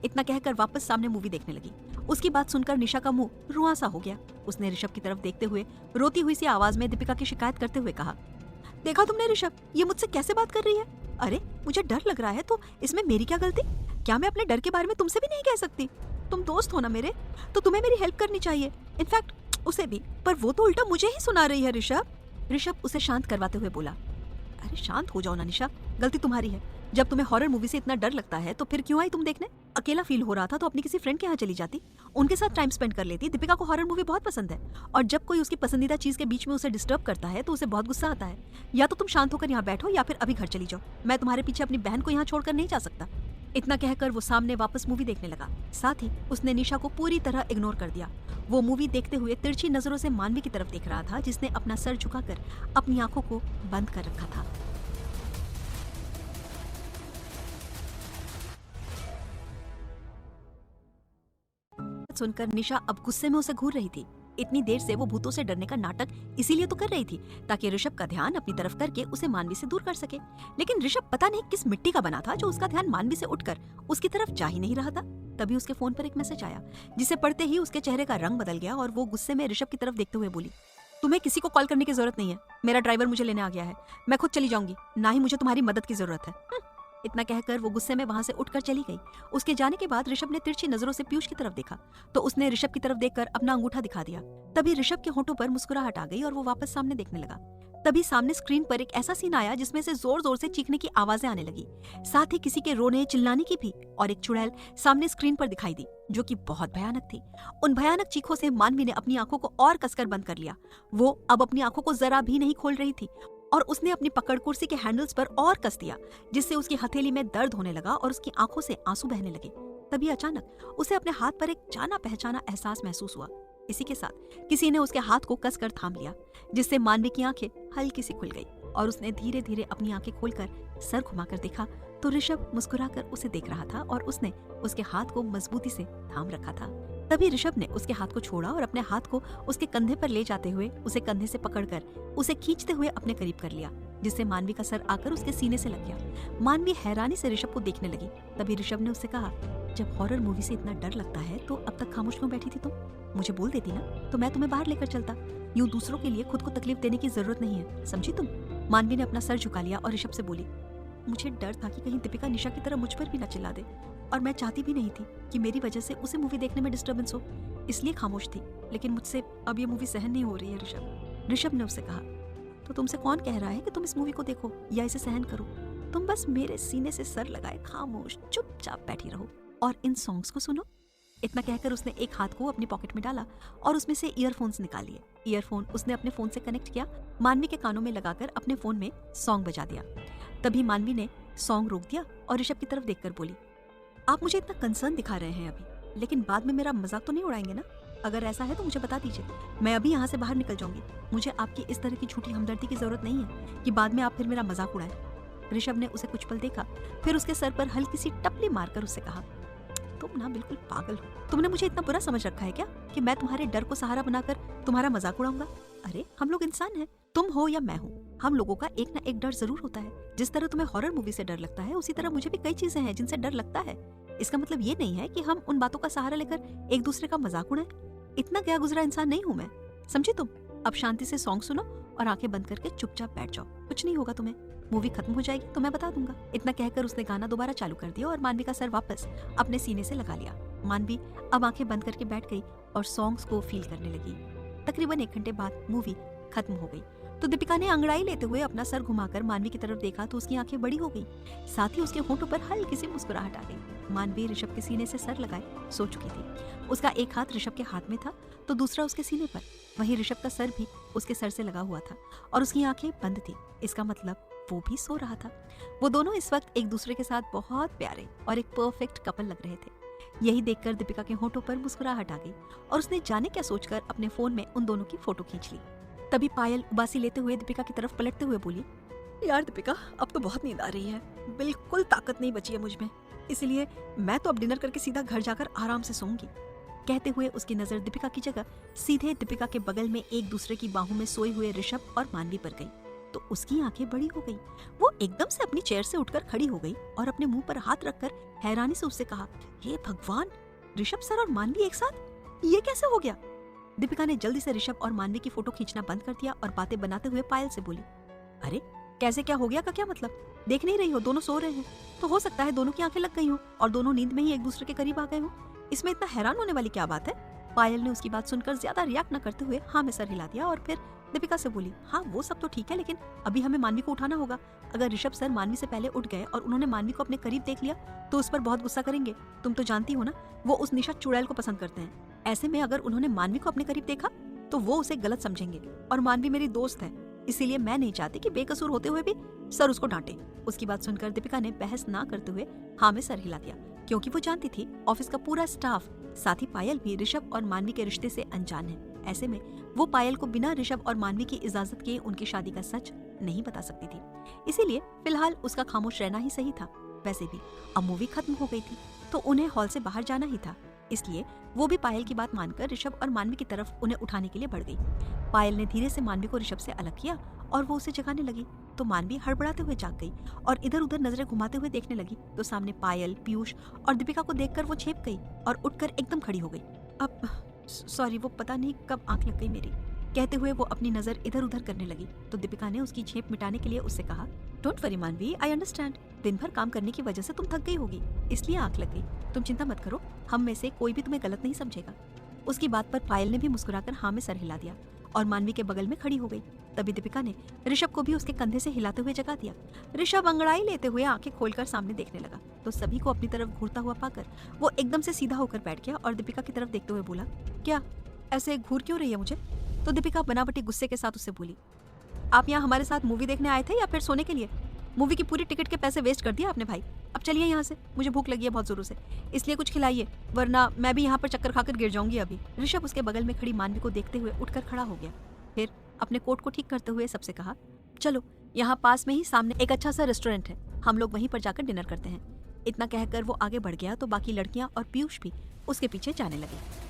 इतना कहकर वापस सामने मूवी देखने लगी। उसकी बात सुनकर निशा का मुंह रुआं सा हो गया। उसने ऋषभ की तरफ देखते हुए रोती हुई सी आवाज में दीपिका की शिकायत करते हुए कहा, देखा तुमने ऋषभ, ये मुझसे कैसे बात कर रही है? अरे मुझे डर लग रहा है तो इसमें मेरी क्या गलती? क्या मैं अपने डर के बारे में तुमसे भी नहीं कह सकती? तुम दोस्त हो ना मेरे, तो तुम्हें मेरी हेल्प करनी चाहिए, इनफैक्ट उसे भी। पर वो तो उल्टा मुझे ही सुना रही है ऋषभ। ऋषभ उसे शांत करवाते हुए बोला, अरे शांत हो जाओ ना निशा, गलती तुम्हारी है। जब तुम्हें हॉरर मूवी से इतना डर लगता है तो फिर क्यों आई तुम देखने? अकेला फील हो रहा था तो अपनी किसी फ्रेंड के यहाँ चली जाती, उनके साथ टाइम स्पेंड कर लेती। दीपिका को हॉरर मूवी बहुत पसंद है और जब कोई उसकी पसंदीदा चीज के बीच में उसे डिस्टर्ब करता है तो उसे बहुत गुस्सा आता है। या तो तुम शांत होकर यहाँ बैठो या फिर अभी घर चली जाओ। मैं तुम्हारे पीछे अपनी बहन को यहाँ छोड़कर नहीं जा सकता। इतना कहकर वो सामने वापस मूवी देखने लगा। साथ ही उसने निशा को पूरी तरह इग्नोर कर दिया। वो मूवी देखते हुए तिरछी नजरों से मानवी की तरफ देख रहा था, जिसने अपना सर झुकाकर अपनी आंखों को बंद कर रखा था। सुनकर निशा अब गुस्से में उसे घूर रही थी। इतनी देर से वो भूतों से डरने का नाटक इसीलिए तो कर रही थी ताकि ऋषभ का ध्यान अपनी तरफ करके उसे मानवी से दूर कर सके। लेकिन ऋषभ पता नहीं किस मिट्टी का बना था जो उसका ध्यान मानवी से उठकर उसकी तरफ जा ही नहीं रहा था। तभी उसके फोन पर एक मैसेज आया, जिसे पढ़ते ही उसके चेहरे का रंग बदल गया और वो गुस्से में ऋषभ की तरफ देखते हुए बोली, तुम्हें किसी को कॉल करने की जरूरत नहीं है। मेरा ड्राइवर मुझे लेने आ गया है, मैं खुद चली जाऊंगी, ना ही मुझे तुम्हारी मदद की जरूरत है। इतना कहकर वो गुस्से में वहां से उठकर चली गई। उसके जाने के बाद ऋषभ ने तिरछी नजरों से पीयूष की तरफ देखा तो उसने ऋषभ की तरफ देखकर अपना अंगूठा दिखा दिया। तभी ऋषभ के होंठों पर मुस्कुराहट आ गई और वो वापस सामने देखने लगा। तभी सामने स्क्रीन पर एक ऐसा सीन आया जिसमें से जोर जोर से चीखने की आवाजें आने लगी, साथ ही किसी के रोने चिल्लाने की भी, और एक चुड़ैल सामने स्क्रीन पर दिखाई दी जो कि बहुत भयानक थी। उन भयानक चीखों से मानवी ने अपनी आंखों को और कसकर बंद कर लिया। वो अब अपनी आंखों को जरा भी नहीं खोल रही थी और उसने अपनी पकड़ कुर्सी के हैंडल्स पर और कस दिया, जिससे उसकी हथेली में दर्द होने लगा और उसकी आंखों से आंसू बहने लगे। तभी अचानक उसे अपने हाथ पर एक जाना पहचाना एहसास महसूस हुआ। इसी के साथ किसी ने उसके हाथ को कसकर थाम लिया, जिससे मानवी की आंखें हल्की सी खुल गई और उसने धीरे धीरे अपनी आंखें खोलकर सर घुमाकर देखा तो ऋषभ मुस्कुराकर उसे देख रहा था और उसने उसके हाथ को मजबूती से थाम रखा था। तभी ऋषभ ने उसके हाथ को छोड़ा और अपने हाथ को उसके कंधे पर ले जाते हुए उसे कंधे से पकड़कर उसे खींचते हुए अपने करीब कर लिया, जिससे मानवी का सर आकर उसके सीने से लग गया। मानवी हैरानी से ऋषभ को देखने लगी। तभी ऋषभ ने उससे कहा, जब हॉरर मूवी से इतना डर लगता है तो अब तक खामोश क्यों बैठी थी तुम? मुझे बोल देती ना तो मैं तुम्हें बाहर लेकर चलता। यूं दूसरों के लिए खुद को तकलीफ देने की जरूरत नहीं है, समझी तुम? मानवी ने अपना सर झुका लिया और ऋषभ से बोली, मुझे डर था कि कहीं दीपिका निशा की तरह मुझ पर भी न चिल्ला दे, और मैं चाहती भी नहीं थी कि मेरी वजह से उसे मूवी देखने में डिस्टर्बेंस हो, इसलिए खामोश थी। लेकिन मुझसे अब ये मूवी सहन नहीं हो रही है ऋषभ। ऋषभ ने उससे कहा, तो तुमसे कौन कह रहा है कि तुम इस मूवी को देखो या इसे सहन करो? तुम बस मेरे सीने से सर लगाए खामोश चुपचाप बैठी रहो और इन सॉन्ग्स को सुनो। इतना कहकर उसने एक हाथ को अपनी पॉकेट में डाला और उसमें से ईयरफोन्स निकाल लिए। ईयरफोन उसने अपने फोन से कनेक्ट किया, मानवी के कानों में लगाकर अपने फोन में सॉन्ग बजा दिया। तभी मानवी ने सॉन्ग रोक दिया और ऋषभ की तरफ देखकर बोली, आप मुझे इतना कंसर्न दिखा रहे हैं अभी, लेकिन बाद में मेरा मजाक तो नहीं उड़ाएंगे ना? अगर ऐसा है तो मुझे बता दीजिए, मैं अभी यहाँ से बाहर निकल जाऊंगी। मुझे आपकी इस तरह की झूठी हमदर्दी की जरूरत नहीं है कि बाद में आप फिर मेरा मजाक उड़ाएं। ऋषभ ने उसे कुछ पल देखा, फिर उसके सर पर हल्की सी टपली मारकर उससे कहा, तुम ना बिल्कुल पागल हो। तुमने मुझे इतना बुरा समझ रखा है क्या कि मैं तुम्हारे डर को सहारा बनाकर तुम्हारा मजाक उड़ाऊंगा? अरे हम लोग इंसान हैं, तुम हो या मैं हूँ, हम लोगों का एक ना एक डर जरूर होता है। जिस तरह तुम्हें हॉरर मूवी से डर लगता है, उसी तरह मुझे भी कई चीजें हैं जिनसे डर लगता है। इसका मतलब ये नहीं है कि हम उन बातों का सहारा लेकर एक दूसरे का मजाक उड़ाएं। इतना गया गुजरा इंसान नहीं हूँ मैं, समझी तुम? अब शांति से सॉन्ग सुनो और आंखें बंद करके चुपचाप बैठ जाओ, कुछ नहीं होगा तुम्हें। मूवी खत्म हो जाएगी तो मैं बता दूंगा। इतना कहकर उसने गाना दोबारा चालू कर दिया और मानवी का सर वापस अपने सीने से लगा लिया। मानवी अब आंखें बंद करके बैठ गई और सॉन्ग्स को फील करने लगी। तकरीबन 1 घंटे बाद मूवी खत्म हो गई तो दीपिका ने अंगड़ाई लेते हुए अपना सर घुमाकर मानवी की तरफ देखा तो उसकी आंखें बड़ी हो गई, साथ ही उसके होंठों पर हल्की सी मुस्कुराहट आ गई। मानवी ऋषभ के सीने से सर लगाए सो चुकी थी। उसका एक हाथ ऋषभ के हाथ में था तो दूसरा उसके सीने पर। वहीं ऋषभ का सर भी उसके सर से लगा हुआ था और उसकी आंखें बंद थी। इसका मतलब वो भी सो रहा था। वो दोनों इस वक्त एक दूसरे के साथ बहुत प्यारे और एक परफेक्ट कपल लग रहे थे। यही देखकर दीपिका के होंठों पर मुस्कुराहट आ गई और उसने जाने क्या सोचकर अपने फोन में उन दोनों की फोटो खींच ली। तभी पायल उबासी लेते हुए दीपिका की तरफ पलटते हुए बोली, यार दीपिका, अब तो बहुत नींद आ रही है, बिल्कुल ताकत नहीं बची है मुझ में, इसलिए मैं तो अब डिनर करके सीधा घर जाकर आराम से सोऊंगी। कहते हुए उसकी नजर दीपिका की जगह सीधे दीपिका के बगल में एक दूसरे की बाहों में सोए हुए ऋषभ और मानवी पर गई। तो उसकी आंखें बड़ी हो गई। वो एकदम से अपनी चेयर से उठकर खड़ी हो गई और अपने मुंह पर हाथ रखकर हैरानी से उससे कहा, हे भगवान, ऋषभ सर और मानवी एक साथ, ये कैसे हो गया? दीपिका ने जल्दी से ऋषभ और मानवी की फोटो खींचना बंद कर दिया और बातें बनाते हुए पायल से बोली, अरे कैसे क्या हो गया का क्या मतलब? देख नहीं रही हो दोनों सो रहे हैं, तो हो सकता है दोनों की आंखें लग गई हो और दोनों नींद में ही एक दूसरे के करीब आ गए हो। इसमें इतना हैरान होने वाली क्या बात है? पायल ने उसकी बात सुनकर ज्यादा रिएक्ट न करते हुए हाँ में सर हिला दिया और फिर दीपिका से बोली, हाँ वो सब तो ठीक है, लेकिन अभी हमें मानवी को उठाना होगा। अगर ऋषभ सर मानवी से पहले उठ गए और उन्होंने मानवी को अपने करीब देख लिया तो उस पर बहुत गुस्सा करेंगे। तुम तो जानती हो ना, वो उस निशा चुड़ैल को पसंद करते हैं। ऐसे में अगर उन्होंने मानवी को अपने करीब देखा तो वो उसे गलत समझेंगे, और मानवी मेरी दोस्त है, इसीलिए मैं नहीं चाहती कि बेकसूर होते हुए भी सर उसको डांटे। उसकी बात सुनकर दीपिका ने बहस ना करते हुए हाँ में सर हिला दिया, क्योंकि वो जानती थी ऑफिस का पूरा स्टाफ, साथ ही पायल भी ऋषभ और मानवी के रिश्ते से अनजान है। ऐसे में वो पायल को बिना ऋषभ और मानवी की इजाजत के उनकी शादी का सच नहीं बता सकती थी, इसीलिए फिलहाल उसका खामोश रहना ही सही था। वैसे भी अब मूवी खत्म हो गई थी तो उन्हें हॉल से बाहर जाना ही था, इसलिए वो भी पायल की बात मानकर ऋषभ और मानवी की तरफ उन्हें उठाने के लिए बढ़ गई। पायल ने धीरे से मानवी को ऋषभ से अलग किया और वो उसे जगाने लगी तो मानवी हड़बड़ाते हुए जाग गई और इधर उधर नजरें घुमाते हुए देखने लगी तो सामने पायल, पीयूष और दीपिका को देखकर वो छेप गई और उठकर एकदम खड़ी हो गई। अब सॉरी, वो पता नहीं कब आंख लग गई मेरी, कहते हुए वो अपनी नजर इधर उधर करने लगी तो दीपिका ने उसकी छेप मिटाने के लिए उससे कहा, डोंट वरी मानवी, आई अंडरस्टैंड, दिन भर काम करने की वजह से तुम थक गई होगी, इसलिए आंख लग गई। तुम चिंता मत करो, हम में से कोई भी तुम्हें गलत नहीं समझेगा। उसकी बात पर पायल ने भी मुस्कुराकर हाँ में सर हिला दिया और मानवी के बगल में खड़ी हो गई। तभी दीपिका ने ऋषभ को भी उसके कंधे से हिलाते हुए जगा दिया। ऋषभ अंगड़ाई लेते हुए आंखें खोलकर सामने देखने लगा तो सभी को अपनी तरफ घूरता हुआ पाकर वो एकदम से सीधा होकर बैठ गया और दीपिका की तरफ देखते हुए बोला, क्या ऐसे घूर क्यों रही है मुझे? तो दीपिका बनावटी गुस्से के साथ उससे बोली, आप यहाँ हमारे साथ मूवी देखने आए थे या फिर सोने के लिए? मूवी की पूरी टिकट के पैसे वेस्ट कर दिया आपने भाई। अब चलिए यहाँ से, मुझे भूख लगी है बहुत जोरों से, इसलिए कुछ खिलाइए, वरना मैं भी यहाँ पर चक्कर खाकर गिर जाऊंगी अभी। ऋषभ उसके बगल में खड़ी मानवी को देखते हुए उठकर खड़ा हो गया, फिर अपने कोट को ठीक करते हुए सबसे कहा, चलो यहाँ पास में ही सामने एक अच्छा सा रेस्टोरेंट है, हम लोग वहीं पर जाकर डिनर करते हैं। इतना कहकर वो आगे बढ़ गया तो बाकी लड़कियां और पीयूष भी उसके पीछे जाने लगे।